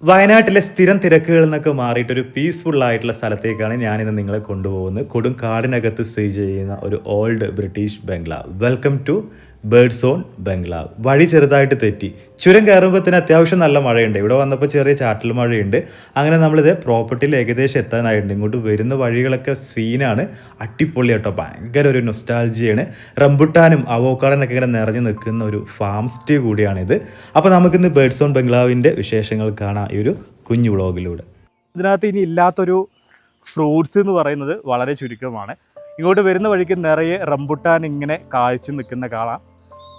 വയനാട്ടിലെ സ്ഥിരം തിരക്കുകളിൽ നിന്നൊക്കെ മാറിയിട്ട് ഒരു പീസ്ഫുൾ ആയിട്ടുള്ള സ്ഥലത്തേക്കാണ് ഞാനിന്ന് നിങ്ങളെ കൊണ്ടുപോകുന്നത്. കൊടും കാടിനകത്ത് സ്ഥിതി ചെയ്യുന്ന ഒരു old British bungalow. Welcome to bird zone bungalow. വഴി ചെറുതായിട്ട് തെറ്റി. ചുരം കയറുമ്പോഴത്തേന് അത്യാവശ്യം നല്ല മഴയുണ്ട്. ഇവിടെ വന്നപ്പോൾ ചെറിയ ചാറ്റൽ മഴയുണ്ട്. അങ്ങനെ നമ്മളിത് പ്രോപ്പർട്ടിയിൽ ഏകദേശം എത്താനായിട്ടുണ്ട്. ഇങ്ങോട്ട് വരുന്ന വഴികളൊക്കെ സീനാണ്. അടിപൊളി കേട്ടോ, ഭയങ്കര ഒരു നൊസ്റ്റാൾജിയാണ്. റംബുട്ടാനും അവോക്കാഡോനൊക്കെ ഇങ്ങനെ നിറഞ്ഞു നിൽക്കുന്ന ഒരു ഫാം സ്റ്റേ കൂടിയാണിത്. അപ്പോൾ നമുക്കിന്ന് ബേർഡ് സോൺ ബംഗ്ലാവിൻ്റെ വിശേഷങ്ങൾ കാണാം ഈ ഒരു കുഞ്ഞു വ്ളോഗിലൂടെ. ഇതിനകത്ത് ഇനി ഇല്ലാത്തൊരു ഫ്രൂട്ട്സ് എന്ന് പറയുന്നത് വളരെ ചുരുക്കമാണ്. ഇങ്ങോട്ട് വരുന്ന വഴിക്ക് നിറയെ റംബുട്ടാൻ ഇങ്ങനെ കാഴ്ച നിൽക്കുന്ന കാണാം.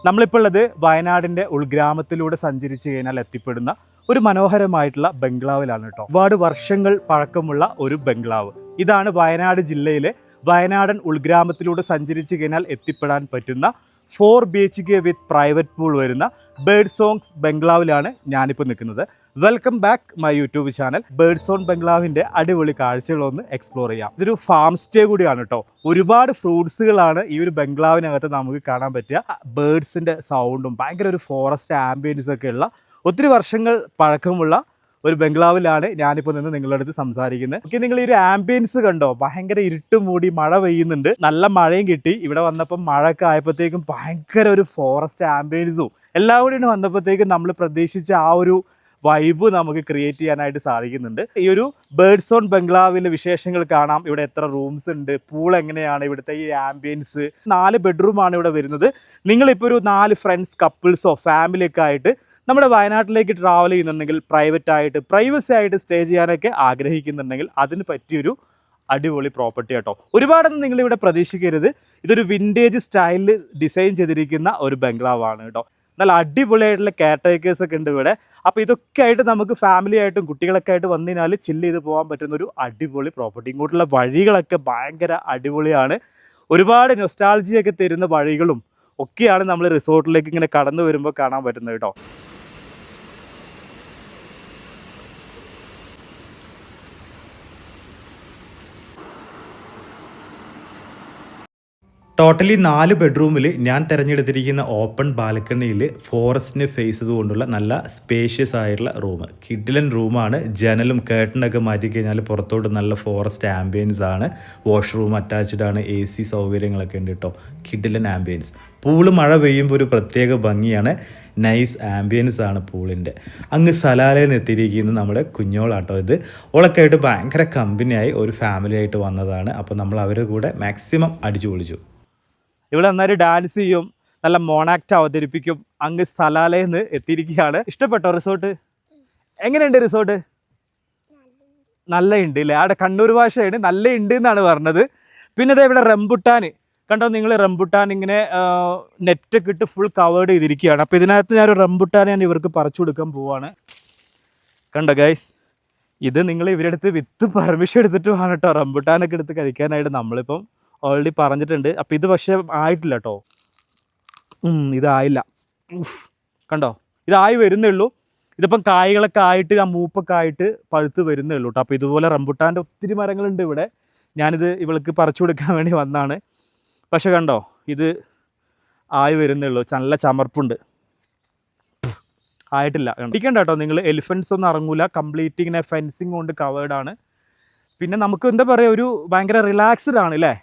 നമ്മളിപ്പോൾ ഉള്ളത് വയനാടിൻ്റെ ഉൾഗ്രാമത്തിലൂടെ സഞ്ചരിച്ച് കഴിഞ്ഞാൽ എത്തിപ്പെടുന്ന ഒരു മനോഹരമായിട്ടുള്ള ബംഗ്ലാവിലാണ് കേട്ടോ. ഒരുപാട് വർഷങ്ങൾ പഴക്കമുള്ള ഒരു ബംഗ്ലാവ്. ഇതാണ് വയനാട് ജില്ലയിലെ വയനാടൻ ഉൾഗ്രാമത്തിലൂടെ സഞ്ചരിച്ച് കഴിഞ്ഞാൽ എത്തിപ്പെടാൻ പറ്റുന്ന 4 BHK വിത്ത് പ്രൈവറ്റ് പൂൾ വരുന്ന ബേർഡ് സോൺസ് ബംഗ്ലാവിലാണ് ഞാനിപ്പോൾ നിൽക്കുന്നത്. Welcome back my YouTube channel. Bird zone ബംഗ്ലാവിൻ്റെ അടിപൊളി കാഴ്ചകളൊന്ന് എക്സ്പ്ലോർ ചെയ്യാം. ഇതൊരു ഫാം സ്റ്റേ കൂടിയാണ് കേട്ടോ. ഒരുപാട് ഫ്രൂട്ട്സുകളാണ് ഈ ഒരു ബംഗ്ലാവിനകത്ത് നമുക്ക് കാണാൻ പറ്റുക. ബേർഡ്സിൻ്റെ സൗണ്ടും ഭയങ്കര ഒരു ഫോറസ്റ്റ് ആംബിയൻസ് ഒക്കെ ഉള്ള ഒത്തിരി വർഷങ്ങൾ പഴക്കമുള്ള ഒരു ബംഗ്ലാവിലാണ് ഞാനിപ്പോൾ നിന്ന് നിങ്ങളുടെ അടുത്ത് സംസാരിക്കുന്നത്. ഓക്കെ, നിങ്ങൾ ഈ ഒരു ആംബിയൻസ് കണ്ടോ? ഭയങ്കര ഇരുട്ട് മൂടി മഴ പെയ്യുന്നുണ്ട്. നല്ല മഴയും കിട്ടി. ഇവിടെ വന്നപ്പോൾ മഴയൊക്കെ ആയപ്പോഴത്തേക്കും ഭയങ്കര ഒരു ഫോറസ്റ്റ് ആംബിയൻസും എല്ലാം കൂടി വന്നപ്പോഴത്തേക്കും നമ്മൾ പ്രതീക്ഷിച്ച ആ ഒരു വൈബ് നമുക്ക് ക്രിയേറ്റ് ചെയ്യാനായിട്ട് സാധിക്കുന്നുണ്ട്. ഈ ഒരു ബേർഡ് സോൺ ബംഗ്ലാവിലെ വിശേഷങ്ങൾ കാണാം. ഇവിടെ എത്ര റൂംസ് ഉണ്ട്, പൂൾ എങ്ങനെയാണ്, ഇവിടുത്തെ ഈ ആംബിയൻസ്. 4 ബെഡ്റൂമാണ് ഇവിടെ വരുന്നത്. നിങ്ങളിപ്പോൾ ഒരു 4 ഫ്രണ്ട്സ്, കപ്പിൾസോ ഫാമിലിയൊക്കെ ആയിട്ട് നമ്മുടെ വയനാട്ടിലേക്ക് ട്രാവൽ ചെയ്യുന്നുണ്ടെങ്കിൽ, പ്രൈവറ്റ് ആയിട്ട് പ്രൈവസി ആയിട്ട് സ്റ്റേ ചെയ്യാനൊക്കെ ആഗ്രഹിക്കുന്നുണ്ടെങ്കിൽ അതിന് പറ്റിയൊരു അടിപൊളി പ്രോപ്പർട്ടി കേട്ടോ. ഒരുപാടൊന്നും നിങ്ങളിവിടെ പ്രതീക്ഷിക്കരുത്. ഇതൊരു വിൻറ്റേജ് സ്റ്റൈലിൽ ഡിസൈൻ ചെയ്തിരിക്കുന്ന ഒരു ബംഗ്ലാവാണ് കേട്ടോ. നല്ല അടിപൊളിയായിട്ടുള്ള കെയർ ടേക്കേഴ്സ് ഒക്കെ ഉണ്ട് ഇവിടെ. അപ്പോൾ ഇതൊക്കെ ആയിട്ട് നമുക്ക് ഫാമിലി ആയിട്ടും കുട്ടികളൊക്കെ ആയിട്ട് വന്നു കഴിഞ്ഞാൽ ചില്ല് ചെയ്ത് പോകാൻ പറ്റുന്ന ഒരു അടിപൊളി പ്രോപ്പർട്ടി. ഇങ്ങോട്ടുള്ള വഴികളൊക്കെ ഭയങ്കര അടിപൊളിയാണ്. ഒരുപാട് നൊസ്റ്റാൾജിയൊക്കെ തരുന്ന വഴികളും ഒക്കെയാണ് നമ്മൾ റിസോർട്ടിലേക്ക് ഇങ്ങനെ കടന്നു വരുമ്പോൾ കാണാൻ പറ്റുന്നത് കേട്ടോ. ടോട്ടലി 4 ബെഡ്റൂമിൽ ഞാൻ തിരഞ്ഞെടുത്തിരിക്കുന്ന ഓപ്പൺ ബാൽക്കണിയിൽ ഫോറസ്റ്റിനെ ഫേസ് ചെയ്തുകൊണ്ടുള്ള നല്ല സ്പേഷ്യസ് ആയിട്ടുള്ള റൂം. കിഡിലൻ റൂമാണ്. ജനലും കേട്ടനൊക്കെ മാറ്റിക്കഴിഞ്ഞാൽ പുറത്തോട്ട് നല്ല ഫോറസ്റ്റ് ആംബിയൻസ് ആണ്. വാഷ്റൂം അറ്റാച്ച്ഡ് ആണ്. AC സൗകര്യങ്ങളൊക്കെ ഉണ്ട് കേട്ടോ. കിഡിലൻ ആംബിയൻസ്. പൂള് മഴ പെയ്യുമ്പോൾ ഒരു പ്രത്യേക ഭംഗിയാണ്. നൈസ് ആംബിയൻസ് ആണ് പൂളിൻ്റെ. അങ്ങ് സലാലയിൽ നിന്ന് എത്തിയിരിക്കുന്ന നമ്മുടെ കുഞ്ഞോളാട്ടോ ഇത്. ഓളൊക്കെ ആയിട്ട് ഭയങ്കര കമ്പനിയായി ഒരു ഫാമിലി ആയിട്ട് വന്നതാണ്. അപ്പോൾ നമ്മൾ അവരുടെ കൂടെ മാക്സിമം അടിച്ചു പൊളിച്ചു. ഇവിടെ നന്നായി ഡാൻസ് ചെയ്യും, നല്ല മോണാക്ട് അവതരിപ്പിക്കും. അങ്ങ് സലാലയിൽ നിന്ന് എത്തിയിരിക്കുകയാണ്. ഇഷ്ടപ്പെട്ടോ റിസോർട്ട്? എങ്ങനെയുണ്ട് റിസോർട്ട്? നല്ല ഉണ്ട് അല്ലേ? അവിടെ കണ്ണൂർ ഭാഷയാണ്. നല്ല ഉണ്ട് എന്നാണ് പറഞ്ഞത്. പിന്നെ ഇതേ ഇവിടെ റംബുട്ടാൻ കണ്ടോ നിങ്ങൾ? റംബുട്ടാൻ ഇങ്ങനെ നെറ്റൊക്കെ ഇട്ട് ഫുൾ കവേർഡ് ചെയ്തിരിക്കുകയാണ്. അപ്പോൾ ഇതിനകത്ത് ഞാനൊരു റംബുട്ടാൻ ഞാൻ ഇവർക്ക് പറിച്ചു കൊടുക്കാൻ പോവാണ്. കണ്ടോ ഗൈസ്, ഇത് നിങ്ങൾ ഇവരുടെ അടുത്ത് വിത്ത് പെർമിഷൻ എടുത്തിട്ട് വേണം കേട്ടോ റംബുട്ടാനൊക്കെ എടുത്ത് കഴിക്കാനായിട്ട്. നമ്മളിപ്പം ഓൾറെഡി പറഞ്ഞിട്ടുണ്ട്. അപ്പോൾ ഇത് പക്ഷേ ആയിട്ടില്ല കേട്ടോ. ഇതായില്ല. കണ്ടോ, ഇതായി വരുന്നേ ഉള്ളൂ. ഇതിപ്പം കായ്കളൊക്കെ ആയിട്ട് ആ മൂപ്പൊക്കെ ആയിട്ട് പഴുത്ത് വരുന്നേ ഉള്ളൂ കേട്ടോ. അപ്പോൾ ഇതുപോലെ റംബുട്ടാൻ്റെ ഒത്തിരി മരങ്ങളുണ്ട് ഇവിടെ. ഞാനിത് ഇവൾക്ക് പറിച്ചു കൊടുക്കാൻ വേണ്ടി വന്നതാണ്. പക്ഷെ കണ്ടോ, ഇത് ആയി വരുന്നേ ഉള്ളൂ. നല്ല ചമർപ്പുണ്ട്. ആയിട്ടില്ല. ഇരിക്കണ്ട കേട്ടോ നിങ്ങൾ. എലിഫൻസ് ഒന്നും ഇറങ്ങൂല. കംപ്ലീറ്റ് ഇങ്ങനെ ഫെൻസിങ് കൊണ്ട് കവേർഡാണ്. പിന്നെ നമുക്ക് എന്താ പറയുക, ഒരു ഭയങ്കര റിലാക്സ്ഡ് ആണ് അല്ലേ?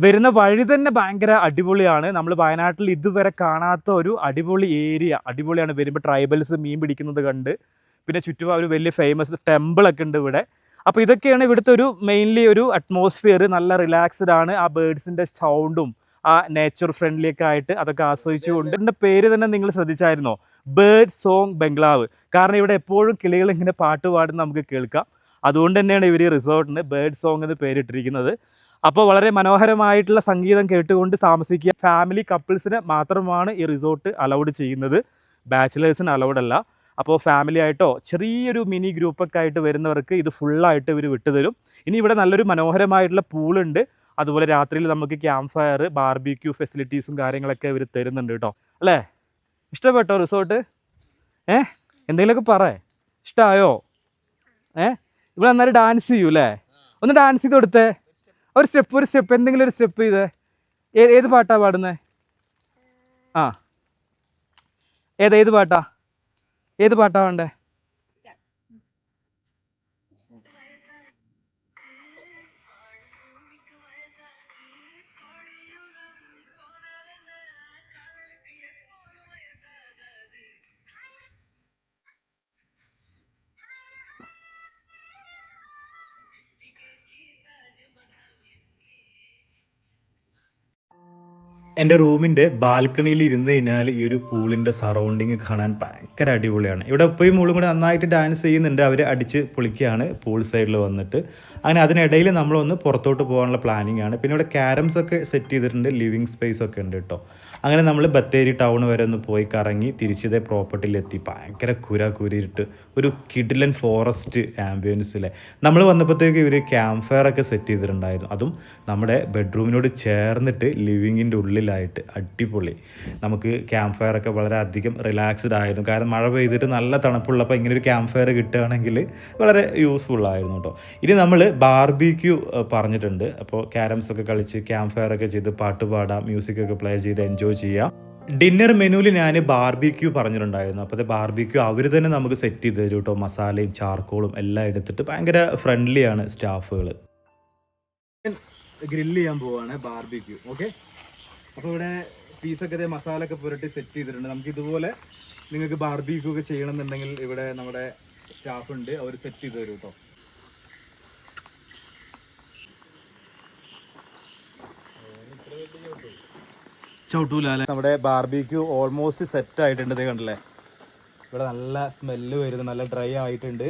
വരുന്ന വഴി തന്നെ ഭയങ്കര അടിപൊളിയാണ്. നമ്മൾ വയനാട്ടിൽ ഇതുവരെ കാണാത്ത ഒരു അടിപൊളി ഏരിയ. അടിപൊളിയാണ്. വരുമ്പോൾ ട്രൈബൽസ് മീൻ പിടിക്കുന്നത് കണ്ട്, പിന്നെ ചുറ്റും ഒരു വലിയ ഫേമസ് ടെമ്പിളൊക്കെ ഉണ്ട് ഇവിടെ. അപ്പോൾ ഇതൊക്കെയാണ് ഇവിടുത്തെ ഒരു മെയിൻലി ഒരു അറ്റ്മോസ്ഫിയർ. നല്ല റിലാക്സ്ഡ് ആണ്. ആ ബേർഡ്സിൻ്റെ സൗണ്ടും ആ നേച്ചർ ഫ്രണ്ട്ലി ഒക്കെ ആയിട്ട് അതൊക്കെ ആസ്വദിച്ചുകൊണ്ട്. ഇതിൻ്റെ പേര് തന്നെ നിങ്ങൾ ശ്രദ്ധിച്ചായിരുന്നോ? ബേർഡ് സോങ് ബംഗ്ലാവ്. കാരണം ഇവിടെ എപ്പോഴും കിളികൾ ഇങ്ങനെ പാട്ട് പാടുന്ന നമുക്ക് കേൾക്കാം. അതുകൊണ്ട് തന്നെയാണ് ഇവർ ഈ റിസോർട്ടിന് ബേർഡ് സോങ് എന്ന് പേരിട്ടിരിക്കുന്നത്. അപ്പോൾ വളരെ മനോഹരമായിട്ടുള്ള സംഗീതം കേട്ടുകൊണ്ട് താമസിക്കുക. ഫാമിലി കപ്പിൾസിന് മാത്രമാണ് ഈ റിസോർട്ട് അലൗഡ് ചെയ്യുന്നത്. ബാച്ചിലേഴ്സിന് അലൗഡ് അല്ല. അപ്പോൾ ഫാമിലി ആയിട്ടോ ചെറിയൊരു മിനി ഗ്രൂപ്പൊക്കെ ആയിട്ട് വരുന്നവർക്ക് ഇത് ഫുള്ളായിട്ട് ഇവർ വിട്ടുതരും. ഇനി ഇവിടെ നല്ലൊരു മനോഹരമായിട്ടുള്ള പൂളുണ്ട്. അതുപോലെ രാത്രിയിൽ നമുക്ക് ക്യാമ്പ് ഫയർ, ബാർബിക്യൂ ഫെസിലിറ്റീസും കാര്യങ്ങളൊക്കെ ഇവർ തരുന്നുണ്ട് കേട്ടോ. അല്ലേ? ഇഷ്ടപ്പെട്ടോ റിസോർട്ട്? എന്തെങ്കിലുമൊക്കെ പറയേ, ഇഷ്ടമായോ? ഇവിടെ നന്നായി ഡാൻസ് ചെയ്യൂ അല്ലേ? ഒന്ന് ഡാൻസ് ചെയ്ത് കൊടുത്തേ. ഒരു സ്റ്റെപ്പ് എന്തെങ്കിലും ഒരു സ്റ്റെപ്പ് ചെയ്തേ. ഏത് പാട്ടാ പാടുന്നത്? ഏത് പാട്ടാ വേണ്ടേ? എൻ്റെ റൂമിൻ്റെ ബാൽക്കണിയിൽ ഇരുന്ന് കഴിഞ്ഞാൽ ഈ ഒരു പൂളിൻ്റെ സറൗണ്ടിങ് കാണാൻ ഭയങ്കര അടിപൊളിയാണ്. ഇവിടെ ഉപ്പയും മോളും കൂടെ നന്നായിട്ട് ഡാൻസ് ചെയ്യുന്നുണ്ട്. അവർ അടിച്ച് പൊളിക്കുകയാണ് പൂൾ സൈഡിൽ വന്നിട്ട്. അങ്ങനെ അതിനിടയിൽ നമ്മളൊന്ന് പുറത്തോട്ട് പോകാനുള്ള പ്ലാനിങ് ആണ്. പിന്നെ ഇവിടെ ക്യാരംസ് ഒക്കെ സെറ്റ് ചെയ്തിട്ടുണ്ട്, ലിവിങ് സ്പേസ് ഒക്കെ ഉണ്ട് കേട്ടോ. അങ്ങനെ നമ്മൾ ബത്തേരി ടൗൺ വരെ ഒന്ന് പോയി കറങ്ങി തിരിച്ചതേ പ്രോപ്പർട്ടിയിലെത്തി. ഭയങ്കര കുരിട്ട് ഒരു കിഡിലൻ ഫോറസ്റ്റ് ആംബിയൻസിലെ നമ്മൾ വന്നപ്പോഴത്തേക്ക് ഇവർ ക്യാമ്പ് ഫയർ ഒക്കെ സെറ്റ് ചെയ്തിട്ടുണ്ടായിരുന്നു. അതും നമ്മുടെ ബെഡ്റൂമിനോട് ചേർന്നിട്ട് ലിവിങ്ങിൻ്റെ ഉള്ളിലായിട്ട് അടിപൊളി. നമുക്ക് ക്യാമ്പ് ഫയർ ഒക്കെ വളരെ അധികം റിലാക്സ്ഡ് ആയിരുന്നു. കാരണം മഴ പെയ്തിട്ട് നല്ല തണുപ്പുള്ളപ്പോൾ ഇങ്ങനെ ഒരു ക്യാമ്പ് ഫയർ കിട്ടുകയാണെങ്കിൽ വളരെ യൂസ്ഫുൾ ആയിരുന്നു കേട്ടോ. ഇനി നമ്മൾ ബാർബിക്യൂ പറഞ്ഞിട്ടുണ്ട്. അപ്പോൾ ക്യാരംസ് ഒക്കെ കളിച്ച് ക്യാമ്പ് ഫയർ ഒക്കെ ചെയ്ത് പാട്ട് പാടാം, മ്യൂസിക് ഒക്കെ പ്ലേ ചെയ്ത് എൻജോയ് ചെയ്യാം. ഡിന്നർ മെനുവിൽ ഞാൻ ബാർബിക്യൂ പറഞ്ഞിട്ടുണ്ടായിരുന്നു. അപ്പോൾ ബാർബിക്യൂ അവർ തന്നെ നമുക്ക് സെറ്റ് ചെയ്ത് തരും കേട്ടോ. മസാലയും ചാർക്കോളും എല്ലാം എടുത്തിട്ട് ഭയങ്കര ഫ്രണ്ട്ലിയാണ് സ്റ്റാഫുകൾ. ഗ്രില്ല് ചെയ്യാൻ പോവാണ് ബാർബിക്യൂ. ഓക്കെ, അപ്പോൾ ഇവിടെ പീസൊക്കെ മസാല ഒക്കെ പുരട്ടി സെറ്റ് ചെയ്തിട്ടുണ്ട്. നമുക്ക് ഇതുപോലെ നിങ്ങൾക്ക് ബാർബിക്യൂ ഒക്കെ ചെയ്യണമെന്നുണ്ടെങ്കിൽ ഇവിടെ നമ്മുടെ സ്റ്റാഫ് ഉണ്ട്, അവർ സെറ്റ് ചെയ്ത് തരും കേട്ടോ. ചവിട്ടൂല. നമ്മുടെ ബാർബിക്യൂ ഓൾമോസ്റ്റ് സെറ്റ് ആയിട്ടുണ്ട്. കണ്ടില്ലേ, ഇവിടെ നല്ല സ്മെല്ല് വരുന്നു, നല്ല ഡ്രൈ ആയിട്ടുണ്ട്.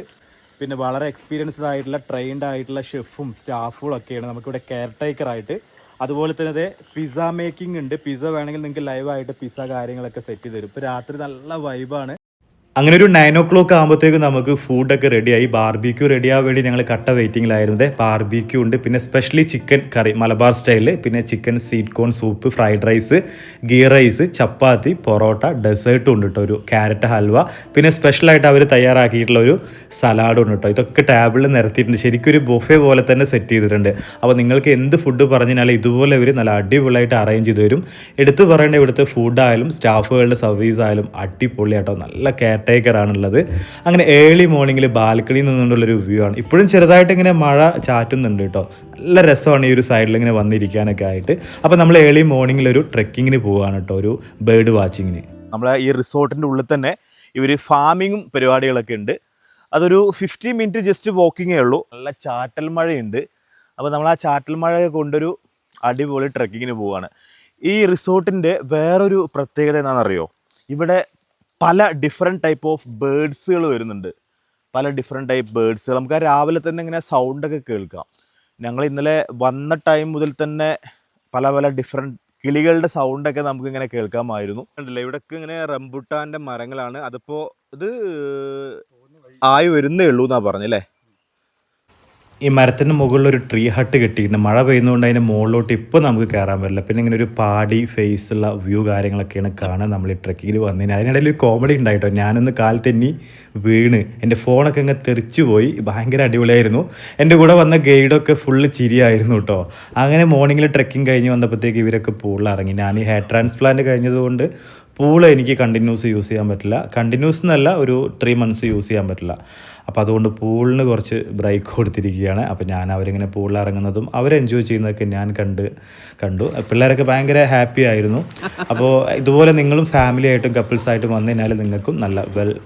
പിന്നെ വളരെ എക്സ്പീരിയൻസ്ഡ് ആയിട്ടുള്ള ട്രെയിൻഡ് ആയിട്ടുള്ള ഷെഫും സ്റ്റാഫുകളും ഒക്കെയാണ് നമുക്കിവിടെ കെയർ ടേക്കർ ആയിട്ട്. അതുപോലെ തന്നെ പിസ്സ മേക്കിംഗ് ഉണ്ട്. പിസ്സ വേണമെങ്കിൽ നിങ്ങൾക്ക് ലൈവായിട്ട് പിസ്സ കാര്യങ്ങളൊക്കെ സെറ്റ് ചെയ്ത് തരും. ഇപ്പോൾ രാത്രി നല്ല വൈബാണ്. അങ്ങനെ ഒരു 9 o'clock ആകുമ്പോഴത്തേക്കും നമുക്ക് ഫുഡൊക്കെ റെഡിയായി. ബാർബിക്യൂ റെഡിയാകാൻ വേണ്ടി ഞങ്ങൾ കട്ട വെയിറ്റിംഗിലായിരുന്നത്. ബാർബിക്യൂ ഉണ്ട്, പിന്നെ സ്പെഷ്യലി ചിക്കൻ കറി മലബാർ സ്റ്റൈലിൽ, പിന്നെ chicken sweet corn soup, fried rice, ghee rice, chapati, parotta, ഡെസേർട്ടും ഉണ്ട് കേട്ടോ, ഒരു ക്യാരറ്റ് ഹൽവ, പിന്നെ സ്പെഷ്യലായിട്ട് അവർ തയ്യാറാക്കിയിട്ടുള്ള ഒരു സലാഡും ഉണ്ട് കേട്ടോ. ഇതൊക്കെ ടേബിളിൽ നിരത്തിയിട്ടുണ്ട്. ശരിക്കും ഒരു ബൊഫെ പോലെ തന്നെ സെറ്റ് ചെയ്തിട്ടുണ്ട്. അപ്പോൾ നിങ്ങൾക്ക് എന്ത് ഫുഡ് പറഞ്ഞാലും ഇതുപോലെ ഇവർ നല്ല അടിപൊളിയായിട്ട് അറേഞ്ച് ചെയ്ത് തരും. എടുത്തു പറയേണ്ട ഇവിടുത്തെ ഫുഡായാലും സ്റ്റാഫുകളുടെ സർവീസ് ആയാലും അടിപൊളി കേട്ടോ. നല്ല കെയർ ടേക്കറാണുള്ളത്. അങ്ങനെ ഏർലി മോർണിംഗിൽ ബാൽക്കണിയിൽ നിന്നുകൊണ്ടുള്ളൊരു വ്യൂ ആണ്. ഇപ്പോഴും ചെറുതായിട്ട് ഇങ്ങനെ മഴ ചാറ്റുന്നുണ്ട് കേട്ടോ. നല്ല രസമാണ് ഈ ഒരു സൈഡിൽ ഇങ്ങനെ വന്നിരിക്കാനൊക്കെ ആയിട്ട്. അപ്പോൾ നമ്മൾ ഏർലി മോർണിംഗിൽ ഒരു ട്രെക്കിങ്ങിന് പോവുകയാണ് കേട്ടോ, ഒരു ബേർഡ് വാച്ചിങ്ങിന്. നമ്മളെ ഈ റിസോർട്ടിൻ്റെ ഉള്ളിൽ തന്നെ ഇവർ ഫാമിങ്ങും പരിപാടികളൊക്കെ ഉണ്ട്. അതൊരു 15 മിനിറ്റ് ജസ്റ്റ് വാക്കിങ്ങേ ഉള്ളൂ. നല്ല ചാറ്റൽ മഴയുണ്ട്. അപ്പോൾ നമ്മൾ ആ ചാറ്റൽ മഴയൊക്കെ കൊണ്ടൊരു അടിപൊളി ട്രെക്കിങ്ങിന് പോവുകയാണ്. ഈ റിസോർട്ടിൻ്റെ വേറൊരു പ്രത്യേകത എന്താണെന്നറിയോ, ഇവിടെ പല ഡിഫറെൻറ്റ് ടൈപ്പ് ഓഫ് ബേഡ്സുകൾ വരുന്നുണ്ട്. പല ഡിഫറെൻറ്റ് ടൈപ്പ് ബേഡ്സുകൾ നമുക്ക് ആ രാവിലെ തന്നെ ഇങ്ങനെ സൗണ്ടൊക്കെ കേൾക്കാം. ഞങ്ങൾ ഇന്നലെ വന്ന ടൈം മുതൽ തന്നെ പല പല ഡിഫറെൻറ്റ് കിളികളുടെ സൗണ്ടൊക്കെ നമുക്ക് ഇങ്ങനെ കേൾക്കാമായിരുന്നു. ഉണ്ടല്ലേ, ഇവിടേക്ക് ഇങ്ങനെ റംബുട്ടാൻ്റെ മരങ്ങളാണ്. അതിപ്പോൾ ഇത് ആയി വരുന്നേ ഉള്ളൂ എന്നാണ് പറഞ്ഞല്ലേ. ഈ മരത്തിൻ്റെ മുകളിൽ ഒരു ട്രീ ഹട്ട് കെട്ടിയിട്ടുണ്ട്. മഴ പെയ്യുന്നതുകൊണ്ട് അതിൻ്റെ മുകളിലോട്ട് ഇപ്പോൾ നമുക്ക് കയറാൻ പറ്റില്ല. പിന്നെ ഇങ്ങനെ ഒരു പാടി ഫേസുള്ള വ്യൂ കാര്യങ്ങളൊക്കെയാണ് കാണാൻ നമ്മൾ ഈ ട്രെക്കിങ്ങിൽ വന്നതിന്. അതിനിടയിൽ ഒരു കോമഡി ഉണ്ടായിട്ടോ. ഞാനൊന്ന് കാൽ തെന്നി വീണ് എൻ്റെ ഫോണൊക്കെ അങ്ങ് തെറിച്ചു പോയി. ഭയങ്കര അടിപൊളിയായിരുന്നു. എൻ്റെ കൂടെ വന്ന ഗൈഡൊക്കെ ഫുള്ള് ചിരിയായിരുന്നു കേട്ടോ. അങ്ങനെ മോർണിംഗിൽ ട്രെക്കിങ് കഴിഞ്ഞ് വന്നപ്പോഴത്തേക്ക് ഇവരൊക്കെ പൂളിൽ ഇറങ്ങി. ഞാൻ ഈ ഹെയർ ട്രാൻസ്പ്ലാന്റ് കഴിഞ്ഞതുകൊണ്ട് പൂള് എനിക്ക് കണ്ടിന്യൂസ് യൂസ് ചെയ്യാൻ പറ്റില്ല. കണ്ടിന്യൂസ് എന്നല്ല, ഒരു 3 months യൂസ് ചെയ്യാൻ പറ്റില്ല. അപ്പോൾ അതുകൊണ്ട് പൂളിന് കുറച്ച് ബ്രേക്ക് കൊടുത്തിരിക്കുകയാണ്. അപ്പോൾ ഞാൻ അവരിങ്ങനെ പൂളിൽ ഇറങ്ങുന്നതും അവർ എൻജോയ് ചെയ്യുന്നതൊക്കെ ഞാൻ കണ്ടു. പിള്ളേരൊക്കെ ഭയങ്കര ഹാപ്പി ആയിരുന്നു. അപ്പോൾ ഇതുപോലെ നിങ്ങളും ഫാമിലി ആയിട്ടും കപ്പിൾസായിട്ടും വന്നു കഴിഞ്ഞാൽ നിങ്ങൾക്കും നല്ല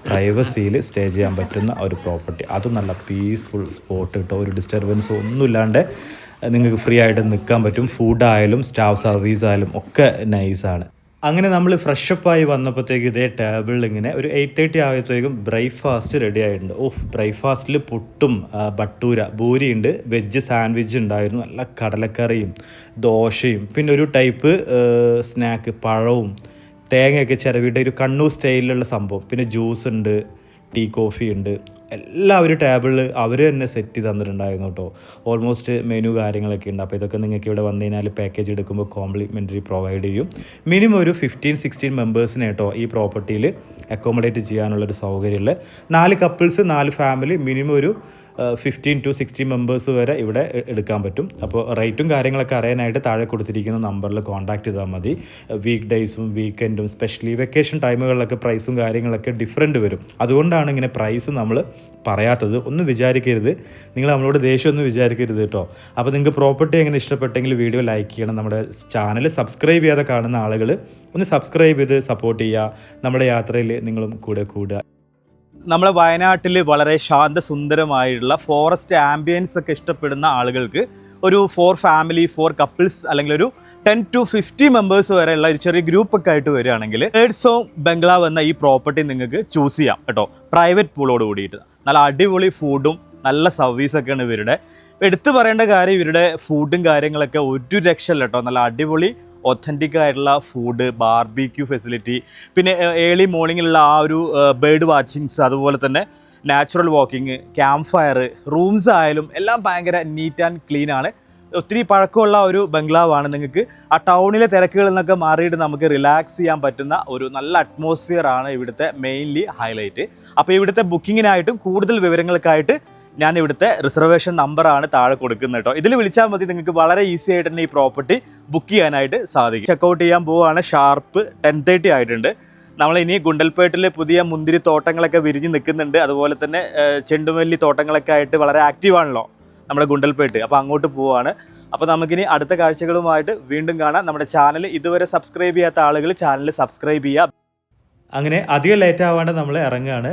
പ്രൈവസിയിൽ സ്റ്റേ ചെയ്യാൻ പറ്റുന്ന ഒരു പ്രോപ്പർട്ടി. അതും നല്ല പീസ്ഫുൾ സ്പോട്ട് കേട്ടോ. ഒരു ഡിസ്റ്റർബൻസ് ഒന്നുമില്ലാണ്ട് നിങ്ങൾക്ക് ഫ്രീ ആയിട്ട് നിൽക്കാൻ പറ്റും. ഫുഡായാലും സ്റ്റാഫ് സർവീസ് ആയാലും ഒക്കെ നൈസാണ്. അങ്ങനെ നമ്മൾ ഫ്രഷപ്പായി വന്നപ്പോഴത്തേക്ക് ഇതേ ടേബിളിൽ ഇങ്ങനെ ഒരു 8:30 ആയപ്പോഴത്തേക്കും ബ്രേക്ക്ഫാസ്റ്റ് റെഡി ആയിട്ടുണ്ട്. ബ്രേക്ക്ഫാസ്റ്റിൽ പുട്ടും ബട്ടൂര ബൂരിയുണ്ട്, വെജ് സാൻഡ്വിച്ച് ഉണ്ടായിരുന്നു, നല്ല കടലക്കറിയും ദോശയും, പിന്നെ ഒരു ടൈപ്പ് സ്നാക്ക് പഴവും തേങ്ങയൊക്കെ ചിരവിയുടെ ഒരു കണ്ണൂർ സ്റ്റൈലിലുള്ള സംഭവം, പിന്നെ ജ്യൂസ് ഉണ്ട്, ടീ കോഫി ഉണ്ട്. എല്ലാവരും ടേബിളിൽ അവർ തന്നെ സെറ്റ് ചെയ്ത് തന്നിട്ടുണ്ടായിരുന്നു കേട്ടോ. ഓൾമോസ്റ്റ് മെനു കാര്യങ്ങളൊക്കെ ഉണ്ട്. അപ്പോൾ ഇതൊക്കെ നിങ്ങൾക്ക് ഇവിടെ വന്നു കഴിഞ്ഞാൽ പാക്കേജ് എടുക്കുമ്പോൾ കോംപ്ലിമെൻ്ററി പ്രൊവൈഡ് ചെയ്യും. മിനിമം ഒരു 15-16 മെമ്പേഴ്സിനെ കേട്ടോ ഈ പ്രോപ്പർട്ടിയിൽ അക്കോമഡേറ്റ് ചെയ്യാനുള്ളൊരു സൗകര്യമുള്ള. 4 കപ്പിൾസ് 4 ഫാമിലി മിനിമം ഒരു 15 to 60 മെമ്പേഴ്സ് വരെ ഇവിടെ എടുക്കാൻ പറ്റും. അപ്പോൾ റേറ്റും കാര്യങ്ങളൊക്കെ അറിയാനായിട്ട് താഴെ കൊടുത്തിരിക്കുന്ന നമ്പറിൽ കോൺടാക്ട് ചെയ്താൽ മതി. വീക്ക് ഡേയ്സും വീക്കെൻഡും സ്പെഷ്യലി വെക്കേഷൻ ടൈമുകളിലൊക്കെ പ്രൈസും കാര്യങ്ങളൊക്കെ ഡിഫറൻറ്റ് വരും. അതുകൊണ്ടാണ് ഇങ്ങനെ പ്രൈസ് നമ്മൾ പറയാത്തത്. ഒന്നും വിചാരിക്കരുത്, നിങ്ങൾ നമ്മളോട് ദേഷ്യമൊന്നും വിചാരിക്കരുത് കേട്ടോ. അപ്പോൾ നിങ്ങൾക്ക് പ്രോപ്പർട്ടി എങ്ങനെ ഇഷ്ടപ്പെട്ടെങ്കിൽ വീഡിയോ ലൈക്ക് ചെയ്യണം. നമ്മുടെ ചാനൽ സബ്സ്ക്രൈബ് ചെയ്യാതെ കാണുന്ന ആളുകൾ ഒന്ന് സബ്സ്ക്രൈബ് ചെയ്ത് സപ്പോർട്ട് ചെയ്യുക. നമ്മുടെ യാത്രയിൽ നിങ്ങളും കൂടെ കൂടുക. നമ്മളെ വയനാട്ടിൽ വളരെ ശാന്തസുന്ദരമായിട്ടുള്ള ഫോറസ്റ്റ് ആംബിയൻസ് ഒക്കെ ഇഷ്ടപ്പെടുന്ന ആളുകൾക്ക് ഒരു 4 ഫാമിലി 4 കപ്പിൾസ് അല്ലെങ്കിൽ ഒരു 10 to 50 മെമ്പേഴ്സ് വരെയുള്ള ഒരു ചെറിയ ഗ്രൂപ്പൊക്കെ ആയിട്ട് വരികയാണെങ്കിൽ ബേർഡ് സോങ് ബംഗ്ലാവ് എന്ന ഈ പ്രോപ്പർട്ടി നിങ്ങൾക്ക് ചൂസ് ചെയ്യാം കേട്ടോ. പ്രൈവറ്റ് പൂളോട് കൂടിയിട്ട് നല്ല അടിപൊളി ഫുഡും നല്ല സർവീസൊക്കെയാണ് ഇവരുടെ. എടുത്തു പറയേണ്ട കാര്യം ഇവരുടെ ഫുഡും കാര്യങ്ങളൊക്കെ ഒരു രക്ഷയില്ല കേട്ടോ. നല്ല അടിപൊളി ഒത്തൻറ്റിക് ആയിട്ടുള്ള ഫുഡ്, ബാർബിക്യൂ ഫെസിലിറ്റി, പിന്നെ ഏർലി മോർണിംഗിലുള്ള ആ ഒരു ബേർഡ് വാച്ചിങ്സ്, അതുപോലെ തന്നെ natural walking, camp fire, rooms ആയാലും എല്ലാം ഭയങ്കര നീറ്റ് ആൻഡ് ക്ലീൻ ആണ്. ഒത്തിരി പഴക്കമുള്ള ഒരു ബംഗ്ലാവാണ്. നിങ്ങൾക്ക് ആ ടൗണിലെ തിരക്കുകളിൽ നിന്നൊക്കെ മാറിയിട്ട് നമുക്ക് റിലാക്സ് ചെയ്യാൻ പറ്റുന്ന ഒരു നല്ല അറ്റ്മോസ്ഫിയർ ആണ് ഇവിടുത്തെ മെയിൻലി ഹൈലൈറ്റ്. അപ്പോൾ ഇവിടുത്തെ ബുക്കിങ്ങിനായിട്ടും കൂടുതൽ വിവരങ്ങൾക്കായിട്ട് ഞാൻ ഇവിടുത്തെ റിസർവേഷൻ നമ്പറാണ് താഴെ കൊടുക്കുന്നത് കേട്ടോ. ഇതിൽ വിളിച്ചാൽ മതി, നിങ്ങൾക്ക് വളരെ ഈസി ആയിട്ട് തന്നെ ഈ പ്രോപ്പർട്ടി ബുക്ക് ചെയ്യാനായിട്ട് സാധിക്കും. ചെക്കൗട്ട് ചെയ്യാൻ പോവുകയാണ്. ഷാർപ്പ് 10:30 ആയിട്ടുണ്ട്. നമ്മളിനി ഗുണ്ടൽപേട്ടിൽ പുതിയ മുന്തിരി തോട്ടങ്ങളൊക്കെ വിരിഞ്ഞ് നിൽക്കുന്നുണ്ട്. അതുപോലെ തന്നെ ചെണ്ടുമല്ലി തോട്ടങ്ങളൊക്കെ ആയിട്ട് വളരെ ആക്റ്റീവാണല്ലോ നമ്മുടെ ഗുണ്ടൽപേട്ട്. അപ്പോൾ അങ്ങോട്ട് പോവുകയാണ്. അപ്പോൾ നമുക്കിനി അടുത്ത കാഴ്ചകളുമായിട്ട് വീണ്ടും കാണാം. നമ്മുടെ ചാനൽ ഇതുവരെ സബ്സ്ക്രൈബ് ചെയ്യാത്ത ആളുകൾ ചാനൽ സബ്സ്ക്രൈബ് ചെയ്യുക. അങ്ങനെ അധികം ലേറ്റ് ആവാണ്ട് നമ്മൾ ഇറങ്ങുകയാണ്.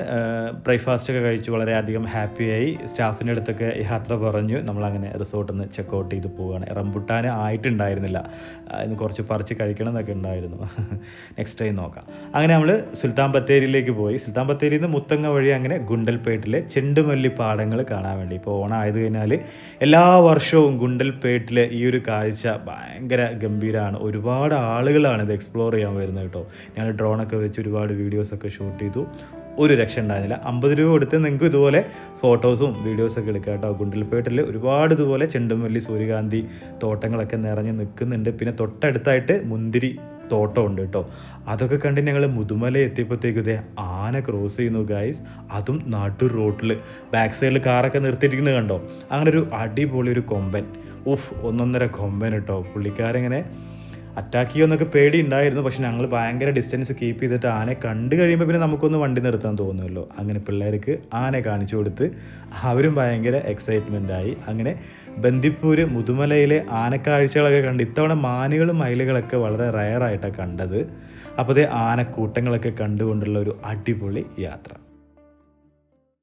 ബ്രേക്ക്ഫാസ്റ്റൊക്കെ കഴിച്ചു വളരെയധികം ഹാപ്പിയായി. സ്റ്റാഫിൻ്റെ അടുത്തൊക്കെ യാത്ര പറഞ്ഞു. നമ്മളങ്ങനെ റിസോർട്ടിൽ നിന്ന് ചെക്കൗട്ട് ചെയ്ത് പോവുകയാണ്. റംബുട്ടാൻ ആയിട്ടുണ്ടായിരുന്നില്ല, ഇന്ന് കുറച്ച് പറിച്ച് കഴിക്കണം എന്നൊക്കെ ഉണ്ടായിരുന്നു. നെക്സ്റ്റ് ടൈം നോക്കാം. അങ്ങനെ നമ്മൾ സുൽത്താൻ ബത്തേരിയിലേക്ക് പോയി. സുൽത്താൻ ബത്തേരിയിൽ നിന്ന് മുത്തങ്ങ വഴി അങ്ങനെ ഗുണ്ടൽപേട്ടിലെ ചെണ്ടുമല്ലി പാടങ്ങൾ കാണാൻ വേണ്ടി. ഇപ്പോൾ ഓണം ആയത് കഴിഞ്ഞാൽ എല്ലാ വർഷവും ഗുണ്ടൽപേട്ടിലെ ഈ ഒരു കാഴ്ച ഭയങ്കര ഗംഭീരമാണ്. ഒരുപാട് ആളുകളാണ് ഇത് എക്സ്പ്ലോർ ചെയ്യാൻ വരുന്നത് കേട്ടോ. ഞാൻ ഡ്രോണൊക്കെ വെച്ച് ഒരുപാട് വീഡിയോസൊക്കെ ഷൂട്ട് ചെയ്തു. ഒരു രക്ഷ ഉണ്ടായിരുന്നില്ല. 50 രൂപ കൊടുത്ത് നിങ്ങൾക്ക് ഇതുപോലെ ഫോട്ടോസും വീഡിയോസൊക്കെ എടുക്കാം കേട്ടോ. ഗുണ്ടൽപേട്ടിൽ ഒരുപാട് ഇതുപോലെ ചെണ്ടുമല്ലി, സൂര്യകാന്തി തോട്ടങ്ങളൊക്കെ നിറഞ്ഞ് നിൽക്കുന്നുണ്ട്. പിന്നെ തൊട്ടടുത്തായിട്ട് മുന്തിരി തോട്ടമുണ്ട് കേട്ടോ. അതൊക്കെ കണ്ട് ഞങ്ങൾ മുതുമല എത്തിയപ്പോഴത്തേക്കും ഇതേ ആന ക്രോസ് ചെയ്യുന്നു ഗൈസ്. അതും നടു റോട്ടിൽ ബാക്ക് സൈഡിൽ കാറൊക്കെ നിർത്തിയിരിക്കുന്നത് കണ്ടോ. അങ്ങനെ ഒരു അടിപൊളി ഒരു കൊമ്പൻ, ഒന്നൊന്നര കൊമ്പൻ കേട്ടോ. പുള്ളിക്കാരിങ്ങനെ അറ്റാക്ക് ചെയ്യുമെന്നൊക്കെ പേടി ഉണ്ടായിരുന്നു. പക്ഷെ ഞങ്ങൾ ഭയങ്കര ഡിസ്റ്റൻസ് കീപ്പ് ചെയ്തിട്ട് ആനയെ കണ്ടു കഴിയുമ്പോൾ പിന്നെ നമുക്കൊന്ന് വണ്ടി നിർത്താൻ തോന്നുമല്ലോ. അങ്ങനെ പിള്ളേർക്ക് ആനയെ കാണിച്ചു കൊടുത്ത് അവരും ഭയങ്കര എക്സൈറ്റ്മെൻ്റായി. അങ്ങനെ ബന്ദിപ്പൂർ മുതുമലയിലെ ആനക്കാഴ്ചകളൊക്കെ കണ്ട് ഇത്തവണ മാനുകളും മയിലുകളൊക്കെ വളരെ റയറായിട്ടാണ് കണ്ടത്. അപ്പോൾ അതേ ആനക്കൂട്ടങ്ങളൊക്കെ കണ്ടുകൊണ്ടുള്ള ഒരു അടിപൊളി യാത്ര.